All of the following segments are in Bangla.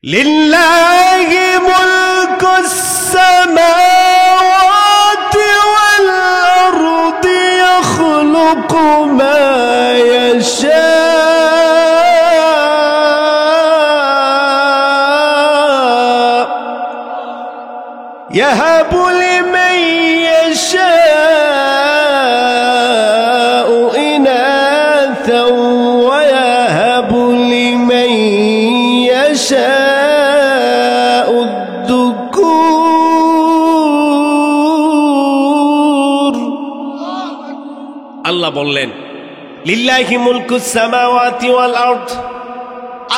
লিল্লাহি মুলকুস সামাওয়াতি ওয়াল আরদি ইয়াখলুকু মা ইয়াশা ইয়াহাবু লিমান ইয়াশাউ ইনাথা ওয়া ইয়াহাবু লিমান ইয়াশাউ যুকুর। আল্লাহ বললেন লিল্লাহি মুলকুস সামাওয়াতি ওয়াল আরদ,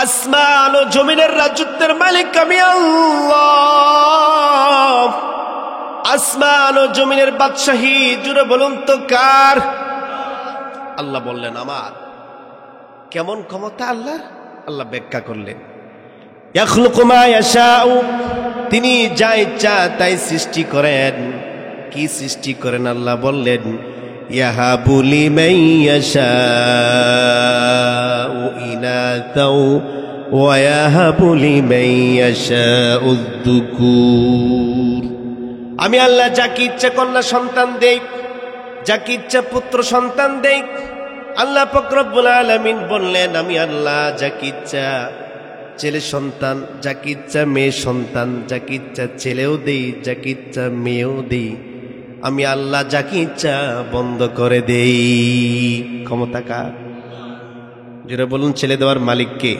আসমান ও জমিনের রাজত্বের মালিক আমি আল্লাহ। আসমান ও জমিনের বাদশাহী জুড়ে বলুন তো কার? আল্লাহ বললেন আমার। কেমন ক্ষমতা আল্লাহ? আল্লাহ ব্যাখ্যা করলেন ইয়াখলুকু মা ইয়াশাউ, তিনি যা ইচ্ছা তাই সৃষ্টি করেন। কি সৃষ্টি করেন? আল্লাহ বললেন ইয়াহাবু লিমান ইয়াশাউ ইনাতাও ওয়া ইয়াহাবু লিমান ইয়াশাউ যুকুর। আমি আল্লাহ যাকে ইচ্ছা কন্যা সন্তান দেই, যাকে ইচ্ছা পুত্র সন্তান দেই। আল্লাহ পাক রব্বুল আলামিন বললেন আমি আল্লাহ যাকে ইচ্ছা ছেলে সন্তান, যাকে ইচ্ছা মেয়ে সন্তান, যাকে ইচ্ছা ছেলেও দেই, যাকে ইচ্ছা মেয়েও দেই। আমি আল্লাহ যাকে ইচ্ছা বন্ধ করে দেই। ক্ষমতা কার? যেটা বলুন, ছেলে দেওয়ার মালিককে,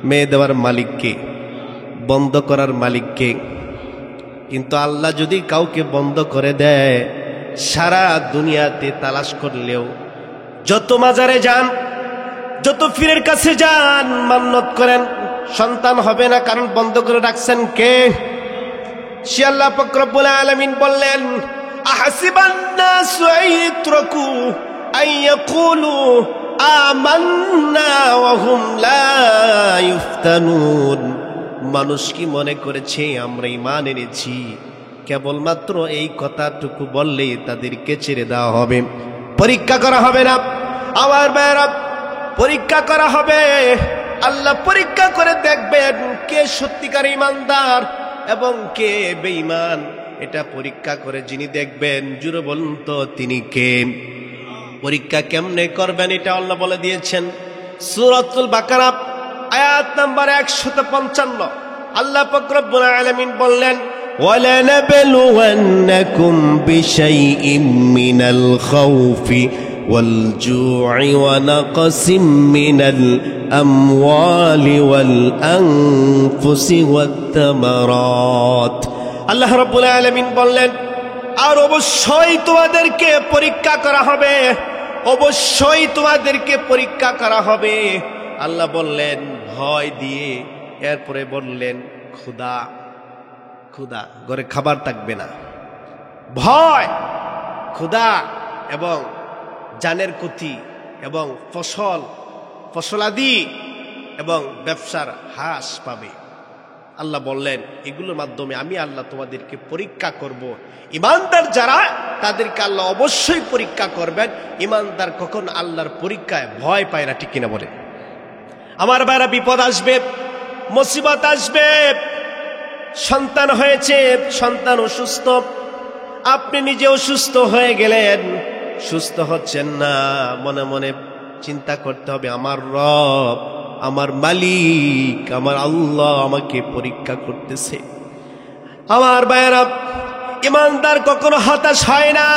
মেয়ে দেওয়ার মালিককে, বন্ধ করার মালিককে। কিন্তু আল্লাহ যদি কাউকে বন্ধ করে দেয়, সারা দুনিয়াতে তালাশ করলেও, যত মাজারে যান, যত পীরের কাছে যান, মান্নত করেন, সন্তান হবে না। কারণ বন্ধ করে রাখছেন কে? সে আল্লাহ পাক রব্বুল আলামিন বললেন আহাসিবান নাসু আইয়ুতরাকু আইয়াকুলু আমান্না ওয়া হুম লা ইফতানুন। মানুষ কি মনে করেছে আমরা ঈমান এনেছি, কেবলমাত্র এই কথাটুকু বললেই তাদেরকে ছেড়ে দেওয়া হবে? পরীক্ষা করা হবে না আমার ভাইরা, পরীক্ষা করা হবে। আল্লাহ পরীক্ষা করে দেখবেন কে সত্যিকার ঈমানদার এবং কে বেঈমান। এটা পরীক্ষা করে যিনি দেখবেন, জুড়ে বলুন তো তিনি কে? পরীক্ষা কেমনে করবেন এটা আল্লাহ বলে দিয়েছেন সূরাতুল বাকারা আয়াত নাম্বার 155। আল্লাহ পাক রব্বুল আলামিন বললেন ওয়ালানাবলুওয়ান্নাকুম বিশাইইম মিনাল খাউফি ওয়াল জু'i ওয়া নাকসিম মিনাল আমওয়ালি ওয়াল আনফুসি ওয়াত তামারাত। আল্লাহ রাব্বুল আলামিন বললেন আর অবশ্যই তোমাদেরকে পরীক্ষা করা হবে, অবশ্যই তোমাদেরকে পরীক্ষা করা হবে। আল্লাহ বললেন ভয় দিয়ে, এরপরে বললেন ক্ষুধা। ক্ষুধা, ঘরে খাবার থাকবে না, ভয়, ক্ষুধা এবং জানের ক্ষতি এবং ফসলাদি এবং ব্যবসার হ্রাস পাবে। আল্লাহ বললেন এগুলোর মাধ্যমে আমি আল্লাহ তোমাদেরকে পরীক্ষা করব। ঈমানদার যারা, তাদেরকে আল্লাহ অবশ্যই পরীক্ষা করবেন। ঈমানদার কখন আল্লাহর পরীক্ষায় ভয় পায় না, ঠিক কিনা বলেন? আমার ভাইরা, বিপদ আসবে, মুসিবত আসবে। সন্তান হয়েছে, সন্তান অসুস্থ, আপনি নিজে অসুস্থ হয়ে গেলেন, সুস্থ হচ্ছেন না। মনে মনে চিন্তা করতে হবে আমার রব, আমার মালিক, আমার আল্লাহ আমাকে পরীক্ষা করতেছে। আমার ভাইরা, ঈমানদার কখনো হতাশ হয় না।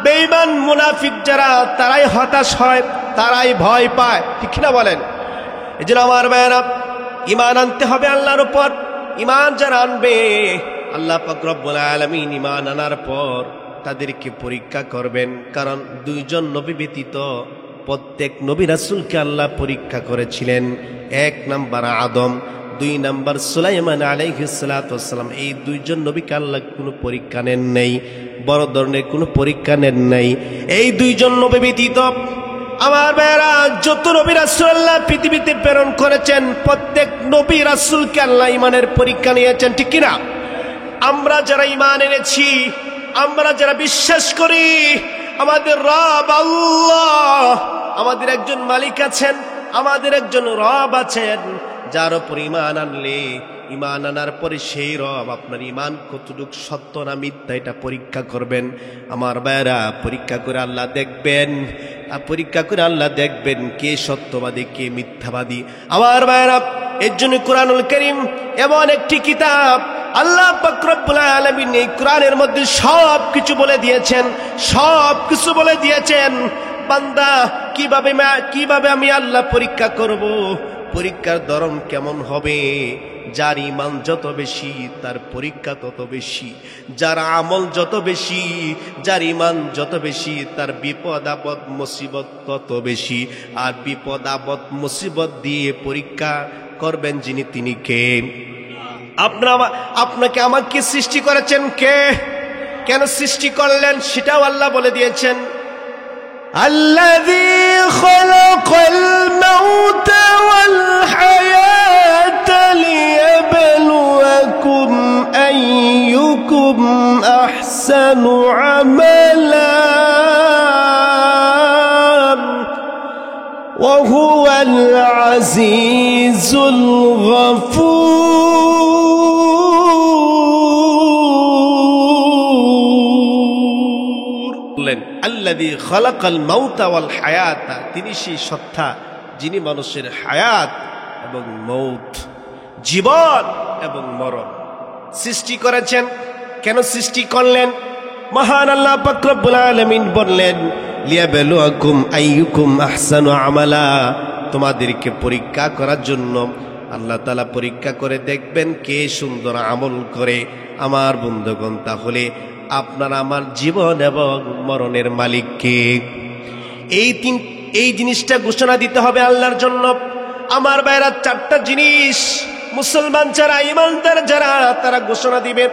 বেঈমান মুনাফিক যারা, তারাই হতাশ হয়, তারাই ভয় পায়, ঠিক না বলেন? এই জন্য আমার ভাইরা, ঈমান আনতে হবে আল্লাহর উপর। ঈমান যারা আনবে, আল্লাহ পাক রব্বুল আলামিন ঈমান আনার পর তাদেরকে পরীক্ষা করবেন। কারণ দুইজন নবী ব্যতীত প্রত্যেক নবী রাসূলকে আল্লাহ পরীক্ষা করেছিলেন। 1 নাম্বার আদম, 2 নাম্বার সুলাইমান আলাইহিস সালাতু ওয়াস সালাম। এই দুইজন নবীকে আল্লাহ কোনো পরীক্ষা নেন নাই, বড় ধরনের কোনো পরীক্ষা নেন নাই। এই দুইজন নবী ব্যতীত আমার ভাইরা যত নবী রাসূল আল্লাহ পৃথিবীতে প্রেরণ করেছেন, প্রত্যেক নবী রাসূলকে আল্লাহ ঈমানের পরীক্ষা নিয়েছেন, ঠিক কিনা? আমরা যারা ঈমান এনেছি, আমরা যারা বিশ্বাস করি আমাদের রব আল্লাহ, আমাদের একজন মালিক আছেন, আমাদের একজন রব আছেন, যার উপর ঈমান আনলে, ঈমান আনার পরে সেই রব আপনার ঈমান কতটুকু সত্য না মিথ্যা এটা পরীক্ষা করবেন। আমার ভাইরা, পরীক্ষা করে আল্লাহ দেখবেন, পরীক্ষা করে আল্লাহ দেখবেন কে সত্যবাদী কে মিথ্যাবাদী। আমার ভাইরা, এর জন্য কুরআনুল কারীম এমন একটি কিতাব, আল্লাহ পাক রব্বুল আলামিন এই কোরআনের মধ্যে সব কিছু বলে দিয়েছেন, সব কিছু বলে দিয়েছেন। বান্দা, কিভাবে আমি আল্লাহ পরীক্ষা করব, পরীক্ষার ধরন কেমন হবে। যার ঈমান যত বেশি তার পরীক্ষা তত বেশি, যার আমল যত বেশি, যার ঈমান যত বেশি তার বিপদ আপদ মুসিবত তত বেশি। আর বিপদ আপদ মুসিবত দিয়ে পরীক্ষা করবেন যিনি, তিনি কে? আপনাকে আমাকে সৃষ্টি করেছেন কে? কেন সৃষ্টি করলেন সেটাও আল্লাহ বলে দিয়েছেন। আল্লাযী খালাকাল মাউতা ওয়াল হায়াতা লিয়াবলুয়াকুম আইয়ুকুম আহসানু আমালা ওয়া হুয়াল আজিজুল গফুর। বললেন আল্লাযী খালাকাল মাউতা ওয়াল হায়াতা, তিনি সেই সত্তা যিনি মানুষের হায়াত এবং মৌত, জীবন এবং মরণ সৃষ্টি করেছেন। কেন সৃষ্টি করলেন? মহান আল্লাহ পাক রব্বুল আলামিন বললেন লিয়াবলুয়াকুম আইয়ুকুম আহসানু আমালা, তোমাদেরকে পরীক্ষা করার জন্য আল্লাহ তাআলা পরীক্ষা করে দেখবেন কে সুন্দর আমল করে। আমার বন্ধুগণ, তাহলে আপনার আমার জীবন এবং মরণের মালিক কে? এই জিনিসটা ঘোষণা দিতে হবে আল্লাহর জন্য। আমার ভাইরা, চারটা জিনিস মুসলমান যারা, ঈমানদার যারা, তারা ঘোষণা দিবে।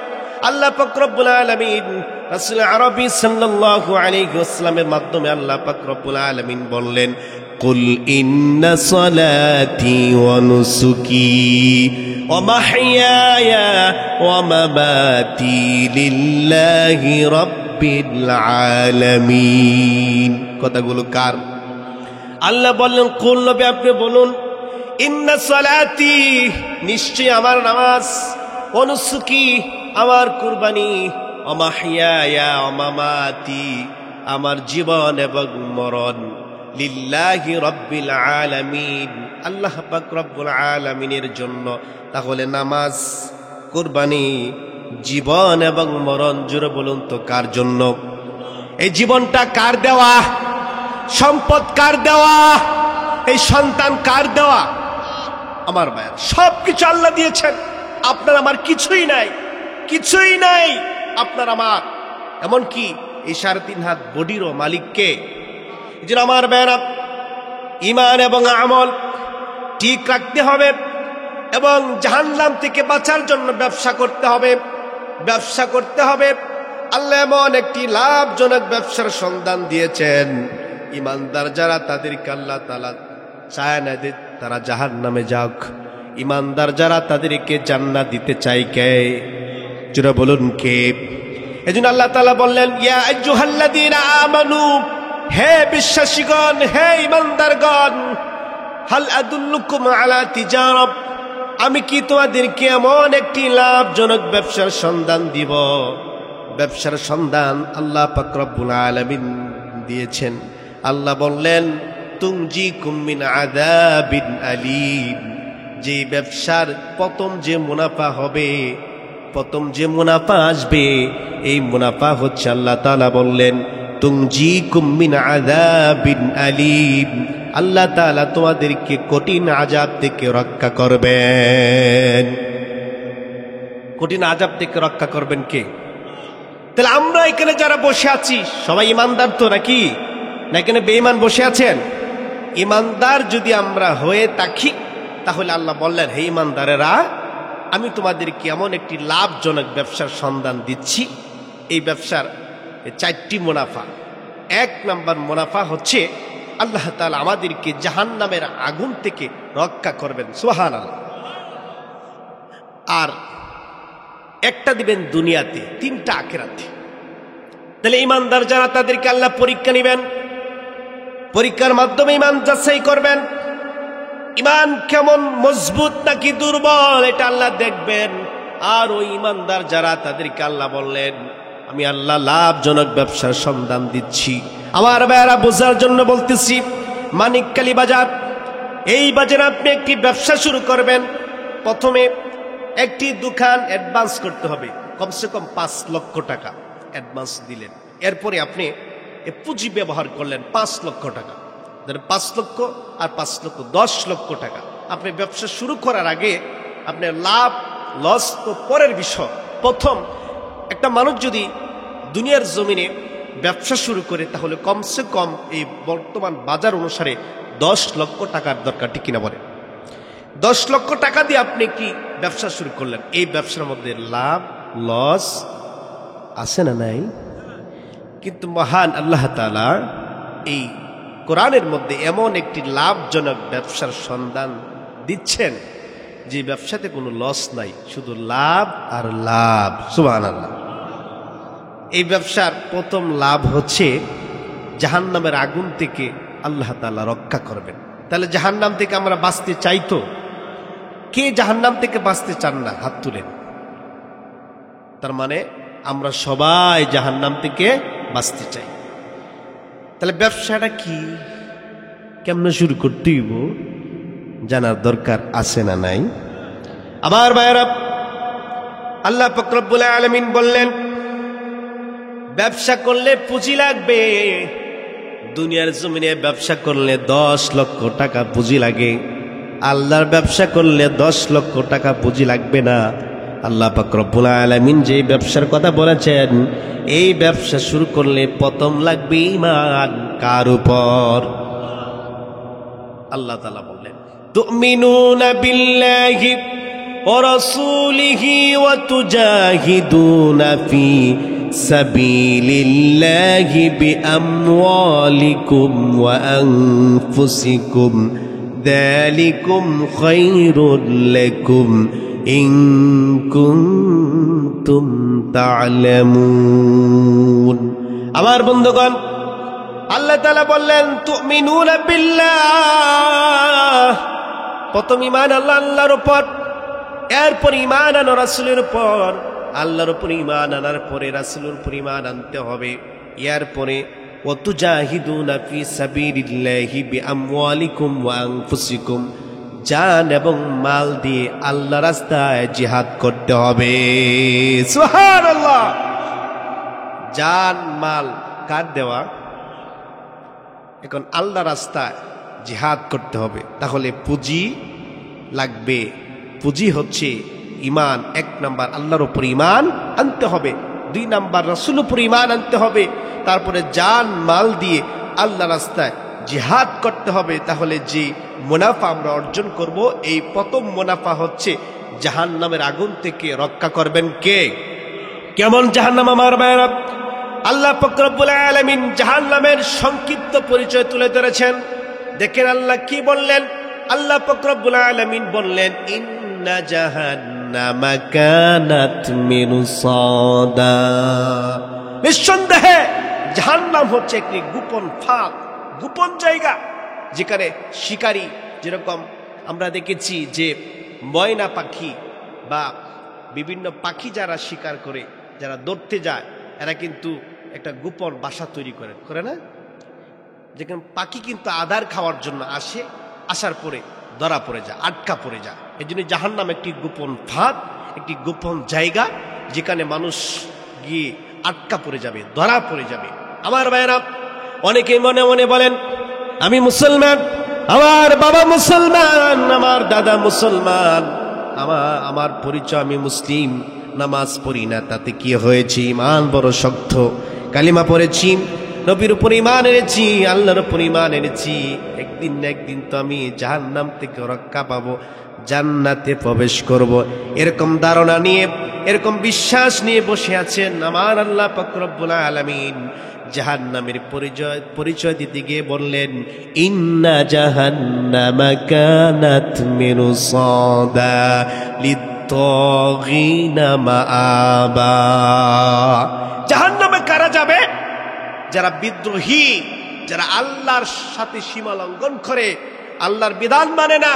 আল্লাহ পাক রব্বুল আলামিন রাসূল আরবি সাল্লাল্লাহু আলাইহি ওয়াসাল্লামের মাধ্যমে আল্লাহ পাক রব্বুল আলামিন বললেন, কুল ইন্না সালাতি ওয়া নুসুকি ওয়া মাহইয়ায়া ওয়া মামাতি লিল্লাহি রাব্বিল আলামিন। কথাগুলো কার? আল্লাহ বললেন, কুল নবী আপনি বলুন, ইন্না সালাতি, নিশ্চয় আমার নামাজ, ওয়া নুসুকি, আমার কুরবানি, ওয়া মাহইয়ায়া ওয়া মামাতি, আমার জীবন এবং মরণ, লিল্লাহি রাব্বিল আলামিন, আল্লাহ পাক রব্বুল আলামিনের জন্য। তাহলে নামাজ, কুরবানি, জীবন এবং মরণ, জোরে বলুন তো কার জন্য? এই জীবনটা কার দেওয়া? সম্পদ কার দেওয়া? এই সন্তান কার দেওয়া? আমার ভাইয়া, সবকিছু আল্লাহ দিয়েছেন। আপনার আমার কিছুই নাই, কিছুই নাই আপনার আমার। এমনকি এই 3.5 হাত বডিরও মালিককে। এই জন্য আমার ভাইরা, ঈমান এবং আমল ঠিক রাখতে হবে এবং জাহান্নাম থেকে বাঁচার জন্য ব্যবসা করতে হবে, ব্যবসা করতে হবে। আল্লাহ এমন একটি লাভজনক ব্যবসার সন্ধান দিয়েছেন। ঈমানদার যারা, তাদেরকে আল্লাহ তাআলা চায় না যে তারা জাহান্নামে যাক। ঈমানদার যারা, তাদেরকে জান্নাত দিতে চায় কে? জোরে বলুন কে? এজন্য আল্লাহ তাআলা বললেন, ইয়া আইয়ুহাল্লাযীনা আমানু, হে বিশ্বাসীগণ, হে ঈমানদারগণ, হাল আদুল্লুকুম আলা তিজারাত, আমি কি তোমাদেরকে এমন একটি লাভজনক ব্যবসার সন্ধান দিব? ব্যবসার সন্ধান আল্লাহ পাক রব্বুল আলামিন দিয়েছেন। আল্লাহ বললেন, তুনজিকুম মিন আযাবিন আলীম, যে ব্যবসার প্রথম যে মুনাফা হবে, প্রথম যে মুনাফা আসবে, এই মুনাফা হচ্ছে আল্লাহ তাআলা বললেন তুনজিকুম মিন আযাবিন আলীম, আল্লাহ তাআলা তোমাদেরকে কঠিন আযাব থেকে রক্ষা করবেন। কঠিন আযাব থেকে রক্ষা করবেন কে? তাহলে আমরা এখানে যারা বসে আছি সবাই ঈমানদার তো নাকি? না এখানে বেঈমান বসে আছেন? ঈমানদার যদি আমরা হয়ে থাকি, তাহলে আল্লাহ বললেন, হে ঈমানদারেরা, আমি তোমাদেরকে এমন একটি লাভজনক ব্যবসার সন্ধান দিচ্ছি। এই ব্যবসার 4টি মুনাফা। 1 নম্বর মুনাফা হচ্ছে আল্লাহ তাআলা আমাদেরকে জাহান্নামের আগুন থেকে রক্ষা করবেন। সুবহানাল্লাহ। আর একটা দিবেন দুনিয়াতে, 3টা আখিরাতে। তাহলে ঈমানদার যারা, তাদেরকে আল্লাহ পরীক্ষা নেবেন, পরীক্ষার মাধ্যমে ঈমান যাচাই করবেন। ইমান কেমন মজবুত নাকি দুর্বল এটা আল্লাহ দেখবেন। আর ওই ইমানদার যারা, তাদেরকে আল্লাহ বললেন আমি আল্লাহ লাভজনক ব্যবসার সন্ধান দিচ্ছি। আমার ভাইয়েরা, বোঝার জন্য বলতেছি, মানিকখালী বাজার, এই বাজারে আপনি একটি ব্যবসা শুরু করবেন। প্রথমে একটি দোকান অ্যাডভান্স করতে হবে, কমসে কম 5 লক্ষ টাকা অ্যাডভান্স দিলেন। এরপরে আপনি পুঁজি ব্যবহার করলেন 5 লক্ষ টাকা, 5 লক্ষ আর 5 লক্ষ 10 লক্ষ টাকা। আপনি ব্যবসা শুরু করার আগে আপনার লাভ লস তো পরের বিষয়। প্রথম একটা মানুষ যদি দুনিয়ার জমিনে ব্যবসা শুরু করে, তাহলে কমসে কম এই বর্তমান বাজার অনুসারে 10 লক্ষ টাকার দরকার, ঠিক কিনা বলে? 10 লক্ষ টাকা দিয়ে আপনি কি ব্যবসা শুরু করলেন, এই ব্যবসার মধ্যে লাভ লস আছে না নাই? কিন্তু মহান আল্লাহ তাআলা এই কোরআনের মধ্যে এমন একটি লাভজনক ব্যবসার সন্ধান দিচ্ছেন যে ব্যবসাতে কোনো লস নাই, শুধু লাভ আর লাভ। সুবহানাল্লাহ। এই ব্যবসার প্রথম লাভ হচ্ছে জাহান্নামের আগুন থেকে আল্লাহ তাআলা রক্ষা করবেন। তাহলে জাহান্নাম থেকে আমরা বাঁচতে চাই তো? কে জাহান্নাম থেকে বাঁচতে চান না? হাত তুলেন। তার মানে আমরা সবাই জাহান্নাম থেকে বাঁচতে চাই। তাহলে ব্যবসাটা কি, কেমনে শুরু করতে হইব, জানার দরকার আছে না নাই? আমার ভাইয়েরা, আল্লাহ পাক রব্বুল আলামিন বললেন ব্যবসা করলে পুঁজি লাগবে। দুনিয়ার জমিনে ব্যবসা করলে 10 লক্ষ টাকা পুঁজি লাগে, আল্লাহর ব্যবসা করলে 10 লক্ষ টাকা পুঁজি লাগবে না। আল্লাহ পাক রব্বুল আলামিন যে ব্যবসার কথা বলেছেন, এই ব্যবসা শুরু করলে প্রথম লাগবে ঈমান। কার উপর? আল্লাহ তাআলা বললেন তুমিনুনা বিল্লাহি ওয়া রাসূলিহি ওয়া তুজাহিদুনা ফি সাবিলিল্লাহি বিআমওয়ালিকুম ওয়া আনফুসিকুম যালিকুম খায়রুল লাকুম ইন কুনতুম তা'লামুন। আমার বন্ধুগণ, আল্লাহ তাআলা বললেন তুমিনুনা বিল্লাহ, প্রথম ঈমান আল্লাহর উপর, এরপর ঈমান আনো রাসূলের উপর। আল্লাহর উপর ঈমান আনার পরে রাসূলের উপর ঈমান আনতে হবে। এরপরে ওয়া তুজাহিদুনা ফি সাবিলিল্লাহি বিআমওয়ালিকুম ওয়া আনফুসিকুম, জান এবং মাল দিয়ে আল্লাহ রাস্তায় জিহাদ করতে হবে। সুবহানাল্লাহ। জান মাল কার দেওয়া? এখন আল্লাহ রাস্তায় জিহাদ করতে হবে, তাহলে পুঁজি লাগবে। পুঁজি হচ্ছে ঈমান। 1 নাম্বার আল্লাহর উপর ঈমান আনতে হবে, 2 নাম্বার রাসূলের উপর ঈমান আনতে হবে, তারপরে জান মাল দিয়ে আল্লাহ রাস্তায় জিহাদ করতে হবে। তাহলে যে মুনাফা আমরা অর্জন করব, এই প্রথম মুনাফা হচ্ছে জাহান্নামের আগুন থেকে রক্ষা করবেন কে? কেমন জাহান্নাম আমার ভাইরা? আল্লাহ পাক রব্বুল আলামিন জাহান্নামের সংক্ষিপ্ত পরিচয় তুলে ধরেছেন। দেখেন আল্লাহ কি বললেন। আল্লাহ পাক রব্বুল আলামিন বললেন ইন্না জাহান্নামা কানাত মিরসাদা, নিঃসন্দেহে জাহান্নাম হচ্ছে একটি গোপন ফাঁদ, গোপন জায়গা, যেখানে শিকারী, যেরকম আমরা দেখেছি যে ময়না পাখি বা বিভিন্ন পাখি যারা শিকার করে, যারা ধরতে যায়, এরা কিন্তু একটা গোপন বাসা তৈরি করে না? যেখানে পাখি কিন্তু আদার খাওয়ার জন্য আসে, আসার পরে ধরা পড়ে যায়, আটকা পড়ে যায়। এই জন্য জাহান্নাম একটি গোপন ফাঁদ, একটি গোপন জায়গা, যেখানে মানুষ গিয়ে আটকা পড়ে যাবে, ধরা পড়ে যাবে। আমার ভাইয়েরা, অনেকেই মনে মনে বলেন আমি মুসলমান, আমার বাবা মুসলমান, আমার দাদা মুসলমান, আমার পরিচয় আমি মুসলিম, নামাজ পড়ি না, তাতে কি হয়েছে? ঈমান বড় শক্ত, কালিমা পড়েছি, নবীর উপর ঈমান এনেছি, আল্লাহর উপর ঈমান এনেছি, একদিন না একদিন তো আমি জাহান্নাম থেকে রক্ষা পাবো, জান্নাতে প্রবেশ করব, এরকম ধারণা নিয়ে, এরকম বিশ্বাস নিয়ে বসে আছেন। আমার আল্লাহ পাক রব্বুল আলামিন জাহান্নামের পরিচয় দিতে গিয়ে বললেন ইন্না জাহান্নামা কানাত মিরসাদা লিত্তাগিনা মাআবা। জাহান্নামে কারা যাবে? যারা বিদ্রোহী, যারা আল্লাহর সাথে সীমা লঙ্ঘন করে, আল্লাহর বিধান মানে না,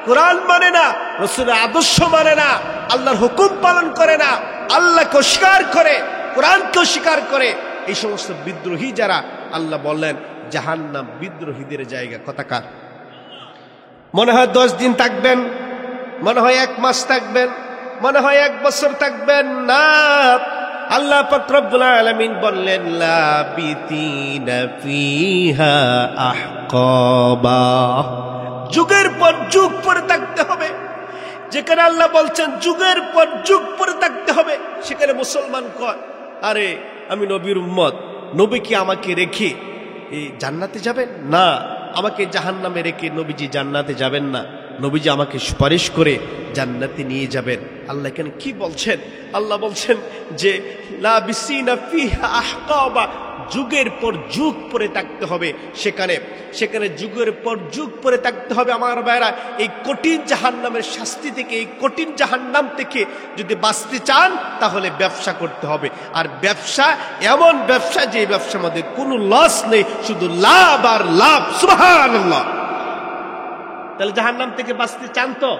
কোরআন মানে না, রাসূলের আদর্শ মানে না, আল্লাহর হুকুম পালন করে না, আল্লাহকে অস্বীকার করে, কোরআনকে অস্বীকার করে, এই সমস্ত বিদ্রোহী যারা, আল্লাহ বললেন জাহান্নাম বিদ্রোহীদের জায়গা। কথাকার মনে হয় 10 দিন থাকবেন, মনে হয় 1 মাস থাকবেন, মনে হয় 1 বছর থাকবেন না। আল্লাহ পাক রব্বুল আলামিন বললেন লাবিতিনা ফিহা আহকাবা, যুগের পর যুগ পরে থাকতে হবে। যেখানে আল্লাহ বলছেন যুগের পর যুগ পরে থাকতে হবে, সেখানে মুসলমান কয় আরে আমি নবীর উম্মত, নবী কি আমাকে রেখে এই জান্নাতে যাবেন? না, আমাকে জাহান্নামে রেখে নবীজি জান্নাতে যাবেন না, নবীজি আমাকে সুপারিশ করে জান্নাতে নিয়ে যাবেন। আল্লাহ এখানে কি বলছেন? আল্লাহ বলছেন যে লাবিসিনা ফিহা আহকাবা, যুগের পর যুগ পরে থাকতে হবে সেখানে যুগের পর যুগ পরে থাকতে হবে। আমার ভাইরা, এই কঠিন জাহান্নামের শাস্তি থেকে, এই কঠিন জাহান্নাম থেকে যদি বাঁচতে চান তাহলে ব্যবসা করতে হবে। আর ব্যবসা এমন ব্যবসা যে ব্যবসার মধ্যে কোনো লস নেই, শুধু লাভ আর লাভ। সুবহানাল্লাহ। তাহলে জাহান্নাম থেকে বাঁচতে চান তো?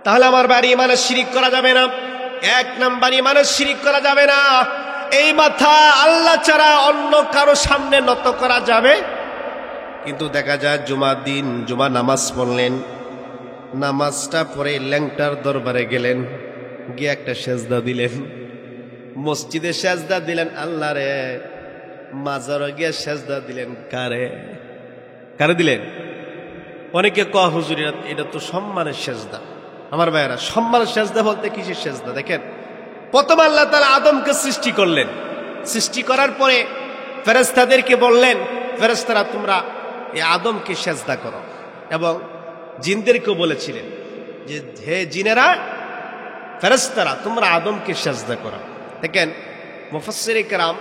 তাহলে আমার বাড়ি ইমানের শিরিক করা যাবে না। 1 নাম্বার, ইমানের শিরিক করা যাবে না। এই মাথা আল্লাহ ছাড়া অন্য কারো সামনে নত করা যাবে। কিন্তু দেখা যায় জুমার দিন জুমা নামাজ পড়লেন, নামাজটা পড়ে ল্যাংটার দরবারে গেলেন, গিয়ে একটা সেজদা দিলেন, মসজিদে সেজদা দিলেন আল্লাহ রে, মাজারে গিয়ে সেজদা দিলেন কারে? কারে দিলেন? অনেকে কয় হুজুর এটা তো সম্মানের সেজদা। আমার ভাইয়েরা, সম্মানের সেজদা বলতে কিসের সেজদা? দেখেন, প্রথম আল্লাহ তাআলা আদমকে সৃষ্টি করলেন, সৃষ্টি করার পরে ফেরেশতাদেরকে বললেন ফেরেশতারা তোমরা এই আদমকে সেজদা করো, এবং জিনদেরকেও বলেছিলেন যে হে জিনেরা, ফেরেশতারা তোমরা আদমকে সেজদা করো। দেখেন মুফাসসিরে কেরাম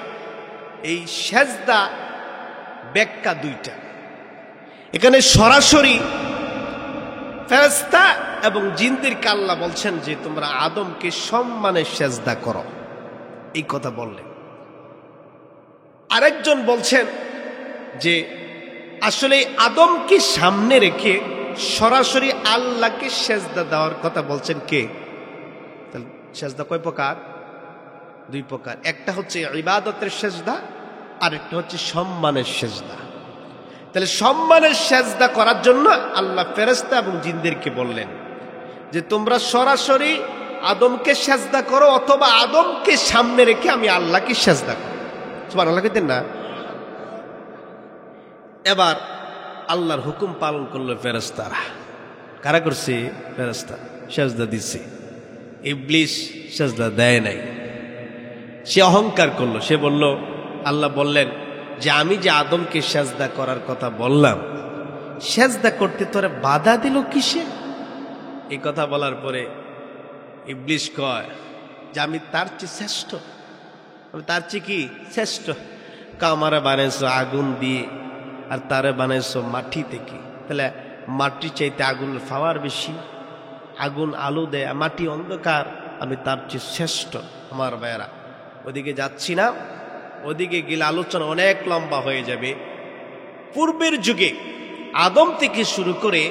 এই সেজদা ব্যাখ্যা 2টা। এখানে সরাসরি ফেরেশতা এবং জিনদেরকে আল্লাহ বলছেন যে তোমরা আদমকে সম্মানের সেজদা করো, এই কথা বললেন। আরেকজন বলছেন যে আসলে আদমকে সামনে রেখে সরাসরি আল্লাহকে সেজদা দেওয়ার কথা বলছেন কে? তাহলে সেজদা কয় প্রকার? 2 প্রকার। একটা হচ্ছে ইবাদতের সেজদা, আর একটা হচ্ছে সম্মানের সেজদা। তাহলে সম্মানের সেজদা করার জন্য আল্লাহ ফেরেশতা এবং জিনদেরকে বললেন যে তোমরা সরাসরি আদমকে সেজদা করো, অথবা আদমকে সামনে রেখে আমি আল্লাহকে সেজদা করো। সুবহানাল্লাহ কইতেন না? এবার আল্লাহর হুকুম পালন করলো ফেরেশতারা। কারা করছে? ফেরেশতা সেজদা দিছে। ইবলিস সেজদা দেয় নাই, সে অহংকার করলো। সে বলল, আল্লাহ বললেন যে আমি যে আদমকে সেজদা করার কথা বললাম, সেজদা করতে তোরে বাধা দিল কিসে? এই কথা বলার পরে ইবলিস কয় যে আমি তার চেয়ে শ্রেষ্ঠ, আমি তার চেয়ে কি শ্রেষ্ঠ। আমারে বানাইছো আগুন দিয়ে আর তারে বানাইছো মাটি থেকে, তাহলে মাটি চাইতে আগুন পাওয়ার বেশি, আগুন আলো দেয়, মাটি অন্ধকার, আমি তার চেয়ে শ্রেষ্ঠ। আমার ভাইয়েরা, ওদিকে যাচ্ছি না, ওদিকে গেলে আলোচনা অনেক লম্বা হয়ে যাবে। পূর্বের যুগে আদম থেকে শুরু করে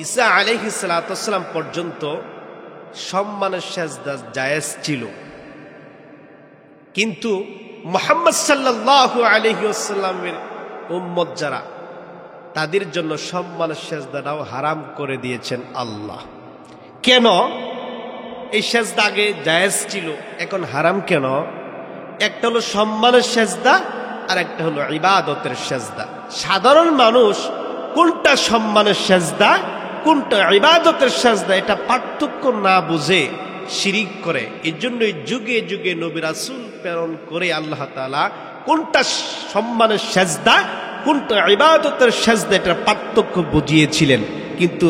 ঈসা আলাইহিস সালাম পর্যন্ত সম্মানের সেজদা জায়েজ ছিল, কিন্তু মুহাম্মদ সাল্লাল্লাহু আলাইহি ওয়াসাল্লামের উম্মত যারা, তাদের জন্য সম্মানের সেজদাটাও হারাম করে দিয়েছেন আল্লাহ। কেন? এই সেজদা আগে জায়েজ ছিল, এখন হারাম কেন? একটা হলো সম্মানের সেজদা, আর একটা হলো ইবাদতের সেজদা। সাধারণ মানুষ কোনটা সম্মানের সেজদা, কোনটা ইবাদতের সেজদা, এটা পার্থক্য না বুঝে শিরিক করে। এই জন্যই যুগে যুগে নবী রাসূল প্রেরণ করে আল্লাহ তাআলা কোনটা সম্মানের সেজদা, কোনটা ইবাদতের সেজদা, এটা পার্থক্য বুঝিয়েছিলেন। কিন্তু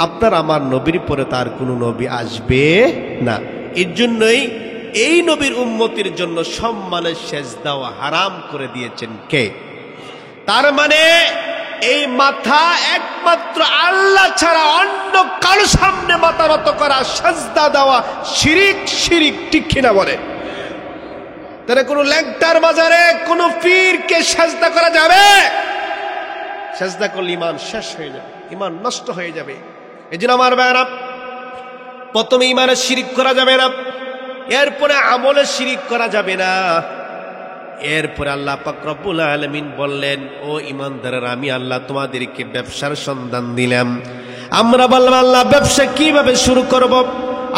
আপনার আমার নবীর পরে তার কোনো নবী আসবে না। এর জন্যই এই নবীর উম্মতের জন্য সম্মানের সেজদাও হারাম করে দিয়েছেন কে? তার মানে এই মাথা একমাত্র আল্লাহ ছাড়া অন্য কারো সামনে মাথা নত করা, সেজদা দেওয়া শিরিক। শিরিক ঠিক কিনা বলে? তাহলে কোনো ল্যাংটার বাজারে কোনো পীরকে সেজদা করা যাবে? সেজদা করলে ঈমান শেষ হয়ে যাবে, ঈমান নষ্ট হয়ে যাবে। এজন্য আমার ভাইরা, প্রথমে ঈমানে শিরিক করা যাবে না, এরপরে আমলে শিরিক করা যাবে না। এরপরে আল্লাহ পাক রব্বুল আলামিন বললেন, ও ঈমানদাররা, আমি আল্লাহ তোমাদেরকে ব্যবসার সন্ধান দিলাম। আমরা বললাম, আল্লাহ ব্যবসা কিভাবে শুরু করব?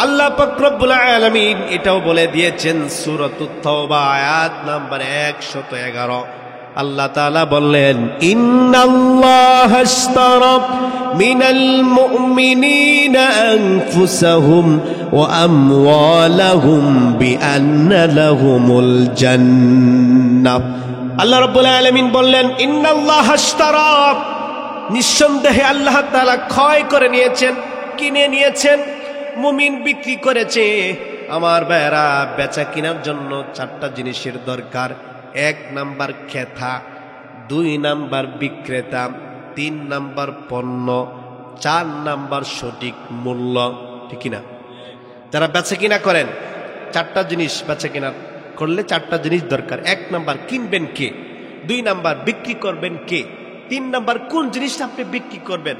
আল্লাহ পাক রব্বুল আলামিন এটাও বলে দিয়েছেন সূরাতুত তাওবা আয়াত নাম্বার 111। আল্লাহ তাআলা বললেন, ইন্নাল্লাহা আশতারা মিনাল মুমিনিনা আনফুসাহুম ওয়া আমওয়ালাহুম বিআন্না লাহুমুল জান্নাহ। আল্লাহ রাব্বুল আলামিন বললেন, ইন্নাল্লাহা আশতারা, নিঃসন্দেহে আল্লাহ তাআলা ক্রয় করে নিয়েছেন, কিনে নিয়েছেন, মুমিন বিক্রি করেছে। আমার ভাইরা, বেচা কেনার জন্য 4টা জিনিসের দরকার। 1 নাম্বার ক্রেতা, 2 নাম্বার বিক্রেতা, 3 নাম্বার পণ্য, 4 নাম্বার সঠিক মূল্য। ঠিক না? যারা বেচা কিনা করেন, 4টা জিনিস বেচা কিনা করলে 4টা জিনিস দরকার। 1 নাম্বার কিনবেন কে, 2 নাম্বার বিক্রি করবেন কে, 3 নাম্বার কোন জিনিসটা আপনি বিক্রি করবেন,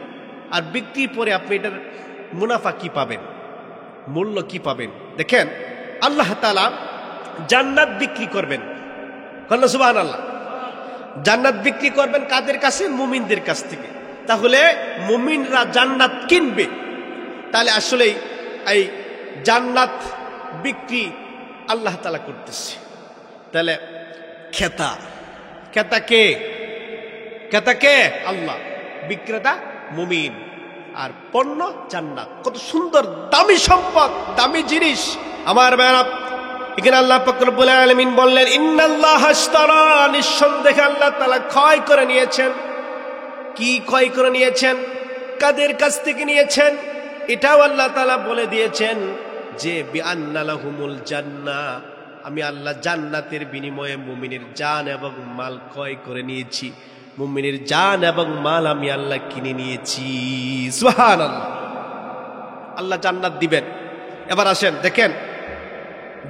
আর বিক্রির পরে আপনি এটার মুনাফা কি পাবেন, মূল্য কি পাবেন। দেখেন, আল্লাহ তাআলা জান্নাত বিক্রি করবেন। সুবহানাল্লাহ। জান্নাত বিক্রি করবেন কাদের কাছে? মুমিনদের কাছ থেকে। তাহলে মুমিনরা জান্নাত কিনবে। তাহলে আসলে এই জান্নাত বিক্রি আল্লাহ তাআলা করতেছে। তাহলে ক্রেতা, ক্রেতা কে? ক্রেতা কে? আল্লাহ। বিক্রেতা মুমিন, আর পণ্য জান্নাত। কত সুন্দর দামি সম্পদ, দামি জিনিস। আমার ভাইরা, এখানে আল্লাহ পাক রব্বুল আলামিন বললেন, ইন্নাল্লাহা আশতারা, নিঃসন্দেহে আল্লাহ তাআলা ক্রয় করে নিয়েছেন। কি ক্রয় করে নিয়েছেন? কাদের কাছ থেকে নিয়েছেন? এটাও আল্লাহ তাআলা বলে দিয়েছেন যে বিআন্না লাহুমুল জান্নাহ, আমি আল্লাহ জান্নাতের বিনিময়ে মুমিনের জান এবং মাল ক্রয় করে নিয়েছি। মুমিনের জান এবং মাল আমি আল্লাহ কিনে নিয়েছি। সুবহানাল্লাহ। আল্লাহ জান্নাত দিবেন। এবার আসেন, দেখেন,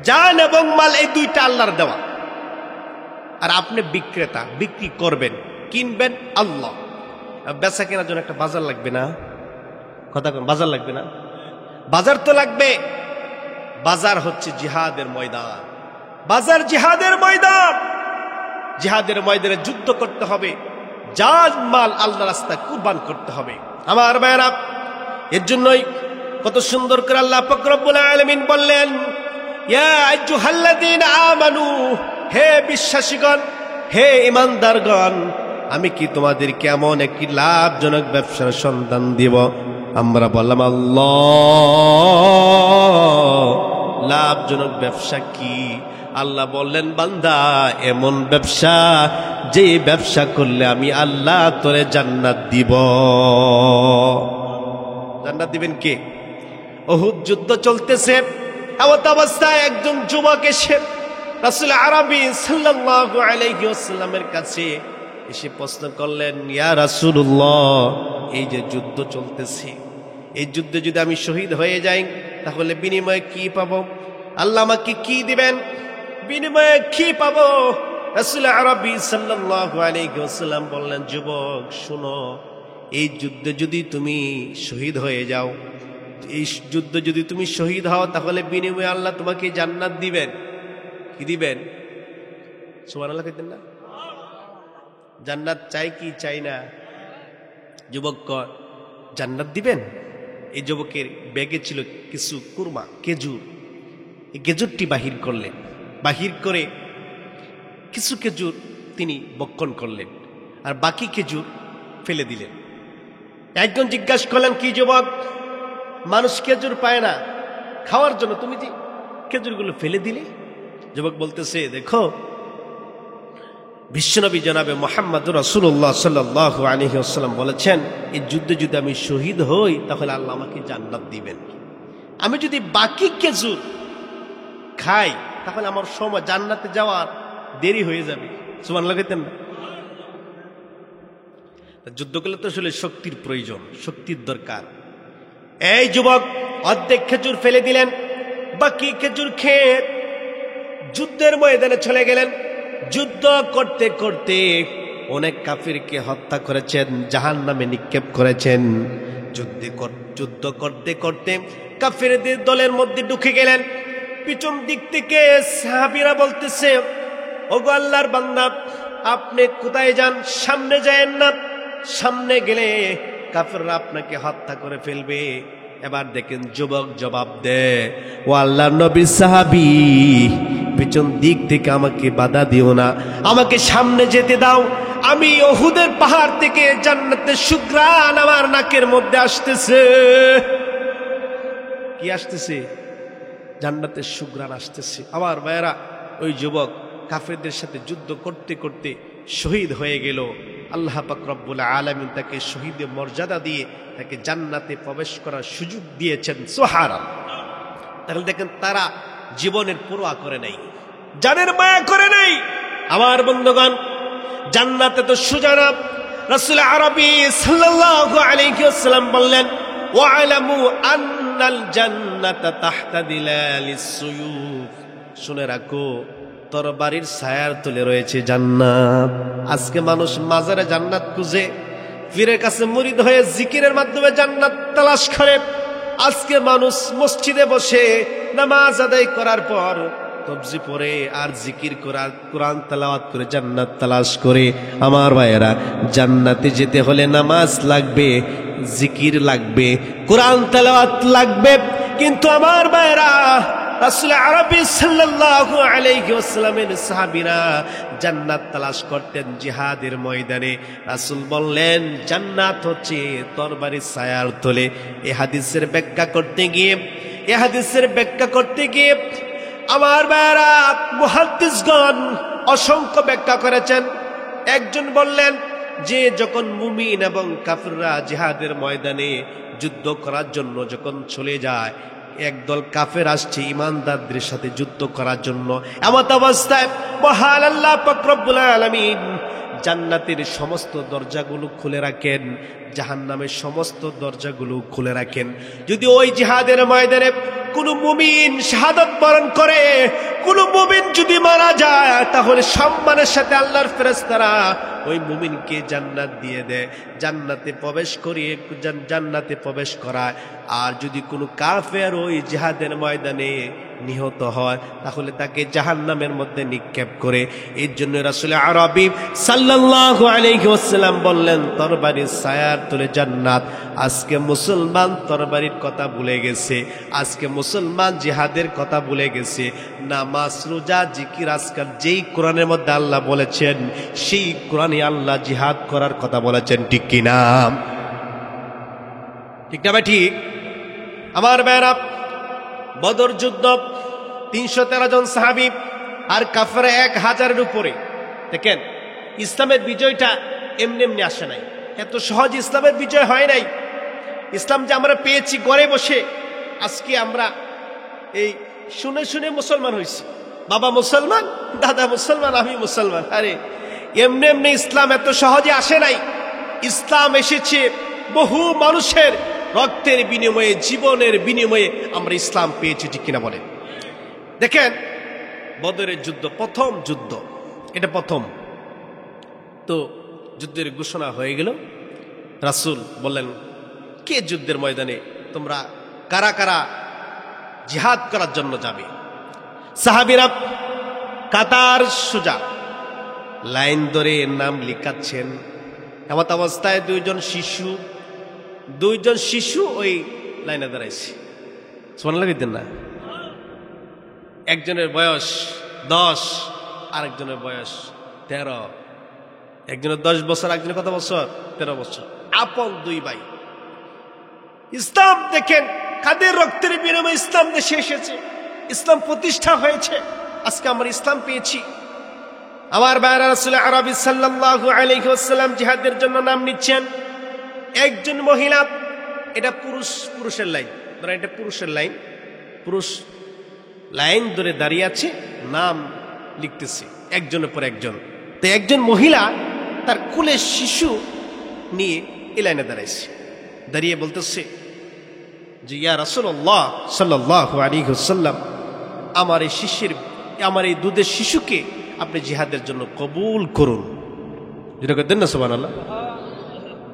জান এবং মাল এই 2টা আল্লাহর দেওয়া। আর আপনি বিক্রেতা, বিক্রি করবেন, কিনবেন আল্লাহ। বেচা কেনার জন্য একটা বাজার লাগবে না? কথা কোন, বাজার লাগবে না? বাজার তো লাগবে। বাজার হচ্ছে জিহাদের ময়দান। বাজার জিহাদের ময়দান। জিহাদের ময়দানে যুদ্ধ করতে হবে, জান মাল আল্লাহর রাস্তায় কুরবান করতে হবে। আমার ভাইরা, এর জন্যই কত সুন্দর করে আল্লাহ পাক রব্বুল আলামিন বললেন, ইয়া আইয়ুহাল্লাযীনা আমানু, হে বিশ্বাসীগণ, হে ঈমানদারগণ, আমি কি তোমাদেরকে এমন একটি লাভজনক ব্যবসার সন্ধান দিব? আমরা বললাম, আল্লাহ। লাভজনক ব্যবসা কি? আল্লাহ বললেন, বান্দা, এমন ব্যবসা যে ব্যবসা করলে আমি আল্লাহ তোরে জান্নাত দিব। জান্নাত দিবেন কে? উহুদ যুদ্ধ চলতেছে, এমত অবস্থায় একজন যুবক এসে রাসূল আরবি সাল্লাল্লাহু আলাইহি ওয়াসাল্লামের কাছে এসে প্রশ্ন করলেন, ইয়া রাসূলুল্লাহ, এই যে যুদ্ধ চলতেছে, এই যুদ্ধে যদি আমি শহীদ হয়ে যাই তাহলে বিনিময়ে কি পাবো? আল্লাহ আমাকে কি দিবেন? বিনিময়ে কি পাবো? রাসূল আরবি সাল্লাল্লাহু আলাইহি ওয়াসাল্লাম বললেন, যুবক শুনো, এই যুদ্ধে যদি তুমি শহীদ হয়ে যাও, এই যুদ্ধে যদি তুমি শহীদ হও, তাহলে বিনিময়ে আল্লাহ তোমাকে জান্নাত দিবেন। কি দিবেন? সুবহানাল্লাহ কইতেন না? জান্নাত চাই কি চাই না? যুবক জান্নাত দিবেন। এই যুবকের ব্যাগে ছিল কিছু কুরমা, খেজুর। এই খেজুরটি বাহির করলেন, বাহির করে কিছু খেজুর তিনি বক্ষণ করলেন, আর বাকি খেজুর ফেলে দিলেন। একজন জিজ্ঞাসা করলেন, কি যুবক, মানুষ খেজুর পায় না খাওয়ার জন্য, তুমি যে খেজুরগুলো ফেলে দিলে? যুবক বলতেছে, দেখো, বিশ্বনবী জনাবে মুহাম্মদুর রাসূলুল্লাহ সাল্লাল্লাহু আলাইহি ওয়াসাল্লাম বলেছেন, এই যুদ্ধে যদি আমি শহীদ হই তাহলে আল্লাহ আমাকে জান্নাত দিবেন। আমি যদি বাকি খেজুর খাই তাহলে আমার সময় জান্নাতে যাওয়ার দেরি হয়ে যাবে। সুবহানাল্লাহ কইতেন না? যুদ্ধ করলে তো আসলে শক্তির প্রয়োজন, শক্তির দরকার। এই যুবক অর্ধেক খেজুর ফেলে দিলেন, বাকি খেজুর খেয়ে যুদ্ধের ময়দানে চলে গেলেন। যুদ্ধ করতে করতে অনেক কাফিরকে হত্যা করেছেন, জাহান্নামে নিক্ষেপ করেছেন। যুদ্ধ করতে করতে কাফিরদের দলের মধ্যে ঢুকে গেলেন। পিছন দিক থেকে সাহাবীরা বলতেছে, ওগো আল্লাহর বান্দা, আপনি কোথায় যান? সামনে যায়েন না, সামনে গেলে কাফিররা আপনাকে হত্যা করে ফেলবে। এবার দেখেন যুবক জবাব দেয়, ও আল্লাহর নবীর সাহাবী, পিছন দিক থেকে আমাকে বাধা দিও না, আমাকে সামনে যেতে দাও। আমি উহুদের পাহাড় থেকে জান্নাতের সুঘ্রাণ আমার নাকের মধ্যে আসতেছে। কি আসতেছে? জান্নাতের সুঘ্রাণ আসতেছে। আমার ভাইয়েরা, ওই যুবক কাফেরদের সাথে যুদ্ধ করতে করতে শহীদ হয়ে গেল। আল্লাহ পাক রব্বুল আলামিন তাকে শহীদের মর্যাদা দিয়ে তাকে জান্নাতে প্রবেশ করার সুযোগ দিয়েছেন। সুবহানাল্লাহ। তাহলে দেখেন, তারা জীবনের পরোয়া করে নাই, জানের মায়া করে নাই। আমার বন্ধুগণ, জান্নাতে তো সুজানা। রাসূল আরবী সাল্লাল্লাহু আলাইহি ওয়াসাল্লাম বললেন, ওয়ালামু আন্নাল জান্নাতা তাহতা দিলালিস সুয়ুফ। শুনে রাখো, তরবারির ছায়ার তলে রয়েছে জান্নাত। আজকে মানুষ মাজারে জান্নাত খুঁজে, পীরের কাছে মুরিদ হয়ে জিকিরের মাধ্যমে জান্নাত তালাশ করে। আজকে মানুষ মসজিদে বসে নামাজ আদায় করার পর তবজি পড়ে আর জিকির করার কোরআন তেলাওয়াত করে জান্নাত তালাশ করে। আমার ভাইয়েরা, জান্নাতে যেতে হলে নামাজ লাগবে, জিকির লাগবে, কোরআন তেলাওয়াত লাগবে। কিন্তু আমার ভাইয়েরা, রাসূল আরবী সাল্লাল্লাহু আলাইহি ওয়াসাল্লামের সাহাবীরা জান্নাত তালাশ করতেন জিহাদের ময়দানে। রাসূল বললেন, জান্নাত হচ্ছে তরবারির ছায়ার তলে। এই হাদিসের ব্যাখ্যা করতে গিয়ে আমার ভাইয়েরা, মুহাদ্দিসগণ অসংখ্য ব্যাখ্যা করেছেন। একজন বললেন যে যখন মুমিন এবং কাফিররা জিহাদের ময়দানে যুদ্ধ করার জন্য যখন চলে যায়, একদল কাফের আসছে ইমানদারদের সাথে যুদ্ধ করার জন্য, এমত অবস্থায় মহান আল্লাহ পাক রব্বুল আলামিন জান্নাতের সমস্ত দরজাগুলো খুলে রাখেন, জাহান্নামের সমস্ত দরজাগুলো খুলে রাখেন। যদি ওই জিহাদের ময়দানে কোনো মুমিন শাহাদাত বরণ করে, কোনো মুমিন যদি মারা যায়, তাহলে সম্মানের সাথে আল্লাহর ফেরেশতারা ওই মুমিনকে জান্নাত দিয়ে দেয়, জান্নাতে প্রবেশ করায়। আর যদি কোনো কাফের ওই জিহাদের ময়দানে নিহত হয়, তাহলে তাকে জাহান্নামের মধ্যে নিক্ষেপ করে। এর জন্য রাসূল আরবী সাল্লাল্লাহু আলাইহি ওয়াসাল্লাম বললেন, তরবারির ছায়ার তলে জান্নাত। আজকে মুসলমান তরবারির কথা ভুলে গেছে, আজকে মুসলমান জিহাদের কথা ভুলে গেছে। নামাজ, রোজা, জিকির, আজকাল যেই কোরআনের মধ্যে আল্লাহ বলেছেন, সেই কোরআনে আল্লাহ জিহাদ করার কথা বলেছেন। ঠিক কিনা? ঠিক না ভাই? ঠিক। আমার ভাইরা, বদর যুদ্ধ 313 জন সাহাবী আর কাফেররা 1000-এর উপরে। দেখেন, ইসলামের বিজয়টা এমনি এমনি আসে নাই, এত সহজ ইসলামের বিজয় হয় নাই। ইসলাম যে আমরা পেয়েছি ঘরে বসে, আজকে আমরা এই শুনে শুনে মুসলমান হয়েছি। বাবা মুসলমান, দাদা মুসলমান, আমি মুসলমান। আরে এমনি এমনি ইসলাম এত সহজে আসে নাই। ইসলাম এসেছে বহু মানুষের রক্তের বিনিময়ে, জীবনের বিনিময়ে আমরা ইসলাম পেয়েছি। ঠিক কিনা বলেন? দেখেন, বদরের যুদ্ধ প্রথম যুদ্ধ, এটা প্রথম তো যুদ্ধের ঘোষণা হয়ে গেল। রাসূল বললেন, কে যুদ্ধের ময়দানে তোমরা কারা কারা জিহাদ করার জন্য যাবে? সাহাবীরা কাতার সোজা লাইন ধরে নাম লিখাচ্ছেন। এমত অবস্থায় দুইজন শিশু ওই লাইনে দাঁড়াইছে। সুবহানাল্লাহ কইতেন না? একজনের বয়স 10, আরেকজনের বয়স 13। একজনের 10 বছর, একজনের কত বছর? 13 বছর। আপন দুই ভাই। ইসলাম দেখেন, কাদের রক্তের বিনিময়ে ইসলাম দেশে এসেছে, ইসলাম প্রতিষ্ঠা হয়েছে। আজকে আমরা ইসলাম পেয়েছি। আমার ভাইরা, রাসূল আরবী সাল্লাল্লাহু আলাইহি ওয়াসাল্লাম জিহাদের জন্য নাম নিচ্ছেন। একজন মহিলা, এটা পুরুষের লাইন ধরে, এটা পুরুষের লাইন, পুরুষ লাইন ধরে দাঁড়িয়ে আছে, নাম লিখতেছে একজনের পর একজন। তো একজন মহিলা তার কোলে শিশু নিয়ে এই লাইনে দাঁড়াইছে, দাঁড়িয়ে বলতেছে যে, ইয়া রাসূলুল্লাহ সাল্লাল্লাহু আলাইহি ওয়াসাল্লাম, আমার এই দুধের শিশুকে আপনি জিহাদের জন্য কবুল করুন। যেটা করতেন না সুবহানাল্লাহ।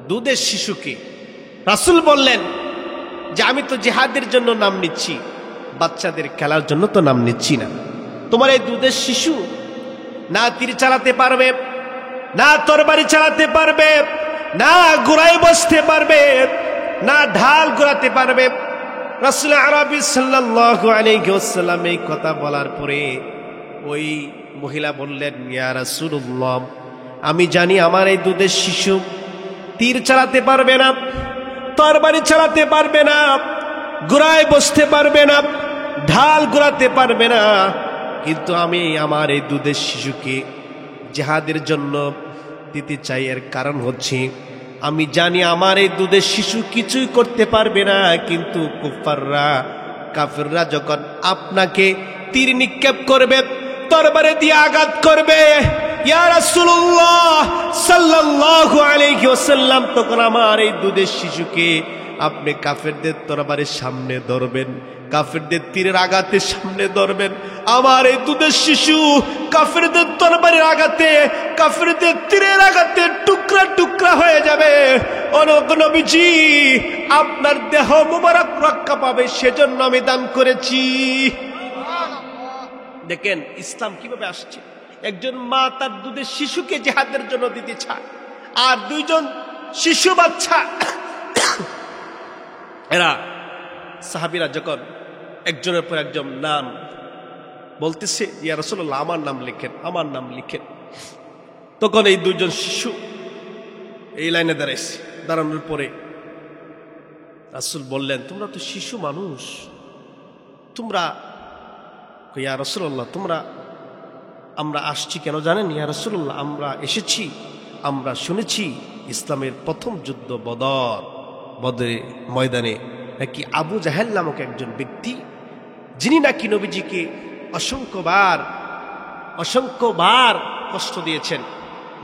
দুধের শিশুকে রাসূল বললেন যে আমি তো জিহাদের জন্য নাম নিচ্ছি, বাচ্চাদের খেলার জন্য তো নাম নিচ্ছি না। তোমার এই দুধের শিশু না তীর চালাতে পারবে, না তরবারি চালাতে পারবে, না ঘোড়ায় বসতে পারবে, না ঢাল ঘোরাতে পারবে। রাসূল আরবি সাল্লাল্লাহু আলাইহি ওয়াসাল্লাম এই কথা বলার পরে ওই মহিলা বললেন, ইয়া রাসূলুল্লাহ, আমি জানি আমার এই দুধের শিশু তীর চালাতে পারবে না, তরবারি চালাতে পারবে না, ঘোড়ায় বসতে পারবে না, ঢাল ঘোরাতে পারবে না, কিন্তু আমি আমার এই দুধের শিশুকে জিহাদের জন্য দিতে চাই। এর কারণ হচ্ছে আমি জানি আমার এই দুধের শিশু কিছুই করতে পারবে না, কিন্তু কুফাররা কাফিররা যখন আপনাকে তীর নিক্ষেপ করবে, তরবারি দিয়ে আঘাত করবে, ইয়া রাসূলুল্লাহ সাল্লাল্লাহু আলাইহি ওয়াসাল্লাম, তখন আমার এই দুধের শিশুকে আপনি কাফেরদের তরবারির সামনে ধরবেন, কাফেরদের তীরের আঘাতের সামনে ধরবেন। আমার এই দুধের শিশু কাফেরদের তরবারির আঘাতে, কাফেরদের তীরের আঘাতে টুকরা টুকরা হয়ে যাবে। ও নবীজি, আপনার দেহ মুবারক রক্ষা পাবে, সেজন্য আমি দান করেছি। দেখেন ইসলাম কিভাবে আসছে। একজন মা তার দুধের শিশুকে জিহাদের জন্য দিতে চায়, আর দুইজন শিশু বাচ্চা এরা সাহাবীরা যখন একজনের পর একজন নাম বলতেছে, ইয়া রাসূলুল্লাহ আমার নাম লিখেন, আমার নাম লিখেন, তখন এই দুইজন শিশু এই লাইনে দাঁড়াইছে। দাঁড়ানোর পরে রাসূল বললেন, তোমরা তো শিশু মানুষ, তোমরা, ইয়া রাসূলুল্লাহ তোমরা, আমরা আসছি কেন জানেন ইয়া রাসূলুল্লাহ? আমরা এসেছি, আমরা শুনেছি ইসলামের প্রথম যুদ্ধ বদরের ময়দানে নাকি আবু জাহেল নামক একজন ব্যক্তি, যিনি নাকি নবীজিকে অসংখ্যবার কষ্ট দিয়েছেন,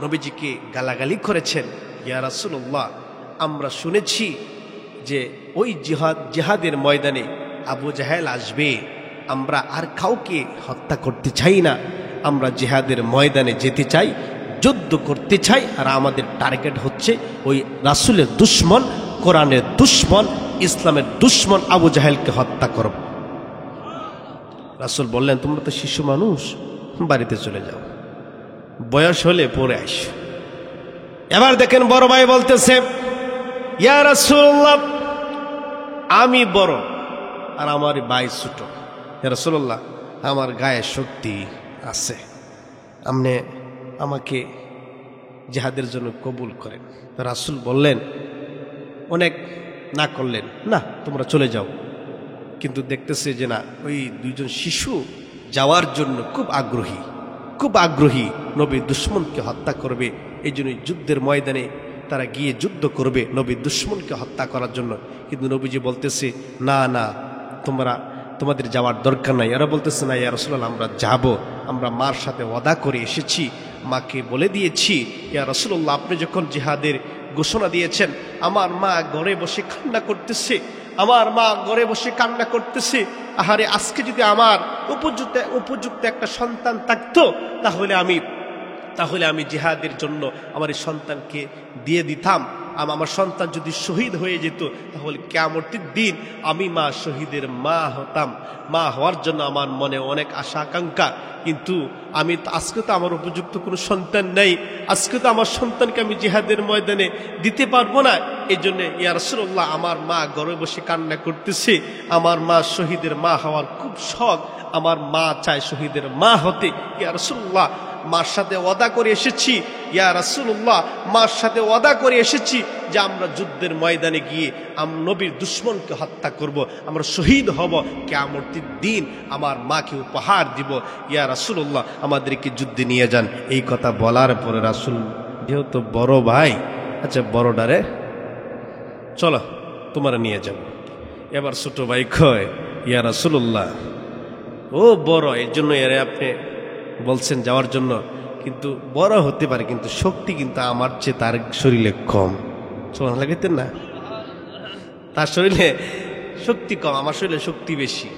নবীজিকে গালাগালি করেছেন। ইয়া রাসূলুল্লাহ, আমরা শুনেছি যে ওই জিহাদের ময়দানে আবু জাহেল আসবে, আমরা আর কাউকে হত্যা করতে চাই না, আমরা জিহাদের ময়দানে যেতে চাই, যুদ্ধ করতে চাই, আর আমাদের টার্গেট হচ্ছে ওই রাসূলের দুশমন, কোরআনের দুশমন, ইসলামের দুশমন আবু জাহেলকে হত্যা করব। রাসূল বললেন, তোমরা তো শিশু মানুষ, বাড়িতে চলে যাও, বয়স হলে পরে আইস। এবার দেখেন বড় ভাই বলতেছে, ইয়া রাসূলুল্লাহ আমি বড় আর আমার ভাই ছোট, ইয়া রাসূলুল্লাহ আমার গায়ে শক্তি আছে, আপনি আমাকে জিহাদের জন্য কবুল করেন। রাসূল বললেন, অনেক না করলেন, না তোমরা চলে যাও। কিন্তু দেখতেছে যে না, ওই দুইজন শিশু যাওয়ার জন্য খুব আগ্রহী, নবীর দুশমনকে হত্যা করবে, এই জন্য যুদ্ধের ময়দানে তারা গিয়ে যুদ্ধ করবে নবীর দুশমনকে হত্যা করার জন্য। কিন্তু নবীজি বলতেছে, না না, তোমাদের যাওয়ার দরকার নাই। এরা বলতেছে, না ইয়া রাসূলুল্লাহ আমরা যাব, আমরা মার সাথে ওয়াদা করে এসেছি, মাকে বলে দিয়েছি, ইয়া রাসূলুল্লাহ আপনি যখন জিহাদের ঘোষণা দিয়েছেন, আমার মা ঘরে বসে কান্না করতেছে, আহারে আজকে যদি আমার উপযুক্ত একটা সন্তান থাকতো, তাহলে আমি জিহাদের জন্য আমার এই সন্তানকে দিয়ে দিতাম। আমার সন্তান যদি শহীদ হয়ে যেত, তাহলে কিয়ামতের দিন আমি মা শহীদের মা হতাম। মা হওয়ার জন্য আমার মনে অনেক আশা আকাঙ্ক্ষা, কিন্তু আজকে তো আমার উপযুক্ত কোনো সন্তান নেই, আজকে তো আমার সন্তানকে আমি জিহাদের ময়দানে দিতে পারবো না। এই জন্য ইয়া রাসূলুল্লাহ আমার মা ঘরে বসে কান্না করতেছে, আমার মা শহীদের মা হওয়ার খুব শখ, আমার মা চায় শহীদের মা হতে। ইয়া রাসূলুল্লাহ মার সাথে ওয়াদা করে এসেছি, ইয়া রাসূলুল্লাহ মার সাথে ওয়াদা করে এসেছি যে আমরা যুদ্ধের ময়দানে গিয়ে নবীর দুশমনকে হত্যা করব, আমরা শহীদ হব, কিয়ামতের দিন আমার মাকে উপহার দিব। ইয়া রাসূলুল্লাহ আমাদেরকে যুদ্ধে নিয়ে যান। এই কথা বলার পরে রাসূল যেহেতু বড় ভাই, আচ্ছা বড়ডারে চলো তোমার নিয়ে যাব। এবার ছোট ভাই কয়, ইয়া রাসূলুল্লাহ ও বড়, এর জন্য এর আপনি বলছেন যাওয়ার জন্য, কিন্তু বড় হতে পারে, কিন্তু শক্তি কিন্তু আমার চেয়ে তার শরীরে কম। সোনা লাগাইতেন না, তার শরীরে শক্তি কম, আমার শরীরে শক্তি বেশি।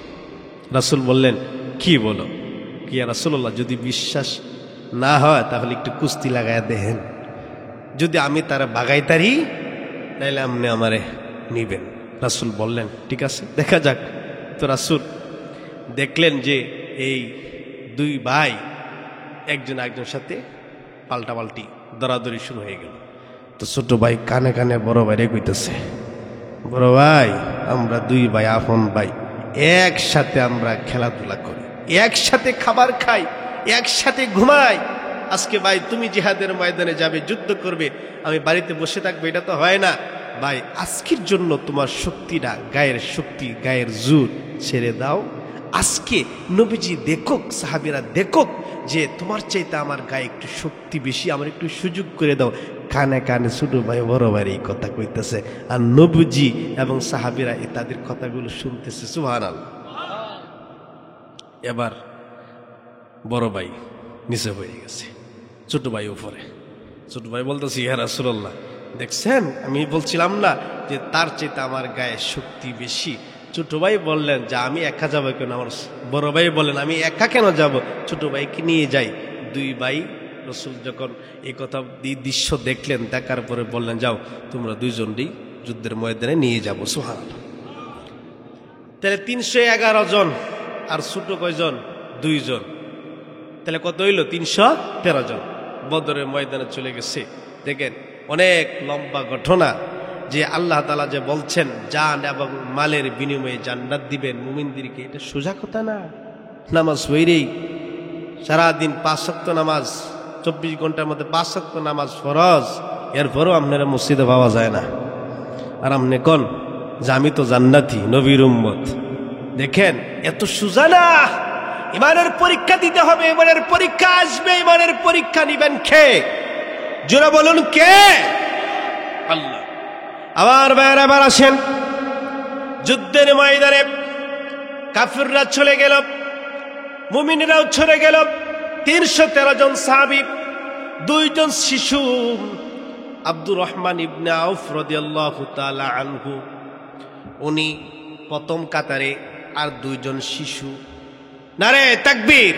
রাসূল বললেন, কি বলো? ইয়া রাসূলুল্লাহ যদি বিশ্বাস না হয় তাহলে একটু কুস্তি লাগায় দেখেন। যদি আমি তারা বাগাইতারি তাইলে আপনি আমারে নিবেন। রাসূল বললেন ঠিক আছে দেখা যাক। তো রাসূল দেখলেন যে এই দুই ভাই একজন একজনের সাথে পাল্টাপাল্টি দরাদরি শুরু হয়ে গেল। তো ছোট ভাই কানে কানে বড় ভাইরে কইতেছে, বড় ভাই আমরা দুই ভাই আপন ভাই, একসাথে আমরা খেলাধুলা করি, একসাথে খাবার খাই, একসাথে ঘুমাই। আজকে ভাই তুমি জিহাদের ময়দানে যাবে, যুদ্ধ করবে, আমি বাড়িতে বসে থাকবো, এটা তো হয় না ভাই। আজকের জন্য তোমার শক্তিটা, গায়ের শক্তি, গায়ের জোর ছেড়ে দাও। আজকে নবীজি দেখুক, সাহাবীরা দেখুক যে তোমার চাইতে আমার গায়ে একটু শক্তি বেশি, আমার একটু সুযোগ করে দাও। কানে কানে ছোট ভাই বড় ভাইয়ের এই কথা কইতেছে, আর নবীজি এবং সাহাবীরা তাদের কথাগুলো শুনতেছে। সুবহানাল্লাহ। এবার বড় ভাই নিচে হয়ে গেছে, ছোট ভাই উপরে। ছোট ভাই বলতেছে, ইয়া রাসূলুল্লাহ দেখছেন, আমি বলছিলাম না যে তার চাইতে আমার গায়ে শক্তি বেশি। ছোট ভাই বললেন যে আমি একা যাবো কেন? আমার বড় ভাই বললেন আমি একা কেন যাব, ছোট ভাইকে নিয়ে যাই। দুই ভাই রাসূল যখন এই কথা দৃশ্য দেখলেন, দেখার পরে বললেন যাও তোমরা দুইজনই যুদ্ধের ময়দানে নিয়ে যাবো। সুবহানাল্লাহ। তাহলে 311 জন, আর ছোট কয়জন? 2 জন। তাহলে কত হইল? 313 জন বদরের ময়দানে চলে গেছে। দেখেন অনেক লম্বা ঘটনা, যে আল্লাহ তাআলা যে বলছেন জান এবং মালের বিনিময়ে জান্নাত দিবেন মুমিনদেরকে, এটা সোজা কথা না। নামাজ হইরেই সারাদিন 5 ওয়াক্ত নামাজ, 24 ঘন্টার মধ্যে 5 ওয়াক্ত নামাজ ফরজ, এরপরও আপনারা মসজিদে পাওয়া যায় না। আর আপনি কোন যে আমি তো জান্নাতি নবীর উম্মত। দেখেন এত সোজা না। ইমানের পরীক্ষা দিতে হবে, ইমানের পরীক্ষা আসবে। ইমানের পরীক্ষা নিবেন কে? জোরে বলুন কে? আল্লাহ। আবার ভাইয়েরা আবার আসেন, যুদ্ধের ময়দানে কাফিররা চলে গেল, মুমিনরাও চলে গেল। 313 জন সাহাবী, 2 জন শিশু, আব্দুর রহমান ইবনে আউফ রাদিয়াল্লাহু তাআলা আনহু, উনি প্রথম কাতারে, আর 2 জন শিশু। নারে তাকবীর,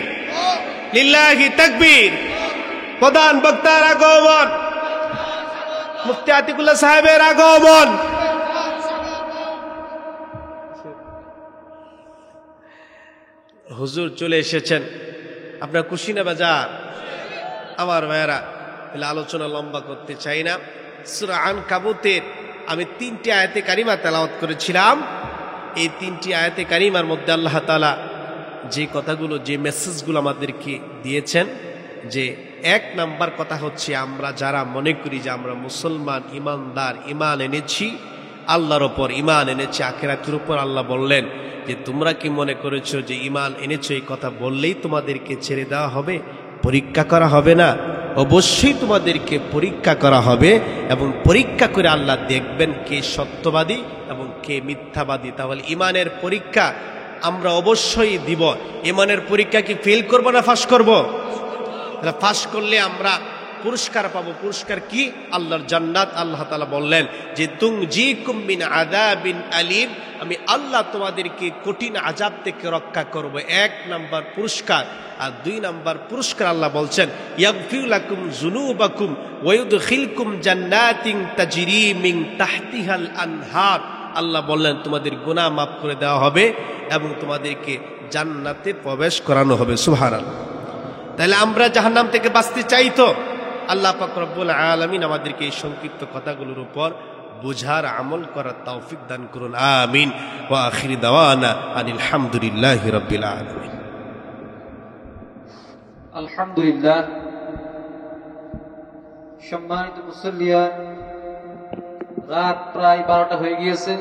লিল্লাহি তাকবীর। প্রধান বক্তার আগমন, মুফতি আতিকুল্লাহ সাহেবের আগমন। হুজুর চলে এসেছেন। আপনার খুশি না বাজার? আমার ভাইয়েরা, তাহলে আলোচনা লম্বা করতে চাই না। সূরা আনকাবুতের আমি 3টি আয়াতে কারিমা তেলাওয়াত করেছিলাম। এই 3টি আয়াতে কারিমার মধ্যে আল্লাহ তাআলা যে কথাগুলো, যে মেসেজগুলো আমাদেরকে দিয়েছেন, যে 1 নাম্বার কথা হচ্ছে আমরা যারা মনে করি যে আমরা মুসলমান, ইমানদার, ইমান এনেছি আল্লাহর ওপর, ইমান এনেছি আখিরাতের উপর, আল্লাহ বললেন যে তোমরা কি মনে করেছো যে ইমান এনেছো এই কথা বললেই তোমাদেরকে ছেড়ে দেওয়া হবে, পরীক্ষা করা হবে না? অবশ্যই তোমাদেরকে পরীক্ষা করা হবে, এবং পরীক্ষা করে আল্লাহ দেখবেন কে সত্যবাদী এবং কে মিথ্যাবাদী। তাহলে ইমানের পরীক্ষা আমরা অবশ্যই দিব। ইমানের পরীক্ষা কি ফেল করব না পাস করব? পাস করলে আমরা পুরস্কার পাবো। পুরস্কার কি? আল্লাহর জান্নাত। আল্লাহ তাআলা বললেন যে তুনজিকুম মিন আযাবিন আলীম, আমি আল্লাহ তোমাদেরকে কঠিন আযাব থেকে রক্ষা করব। 1 নাম্বার পুরস্কার। আর 2 নাম্বার পুরস্কার আল্লাহ বলছেন ইয়াগফির লাকুম যুনুবাকুম ওয়া ইউদখিলকুম জান্নাতিন তাজরি মিন তাহতিহাল আনহার। আল্লাহ বললেন তোমাদের গুনাহ মাফ করে দেওয়া হবে এবং তোমাদেরকে জান্নাতে প্রবেশ করানো হবে। সুবহানাল্লাহ। তাহলে আমরা জাহান্নাম থেকে বাঁচতে চাই তো আল্লাহ পাক রব্বুল আলামিন আমাদেরকে এই সংক্ষিপ্ত কথাগুলোর উপর বুঝার, আমল করার তৌফিক দান করুন। আমিন। ওয়া আখিরি দাওয়ানা আনিল হামদুলিল্লাহি রাব্বিল আলামিন। আলহামদুলিল্লাহ। সম্মানিত মুসল্লিয়ান, রাত প্রায় 12টা হয়ে গিয়েছে।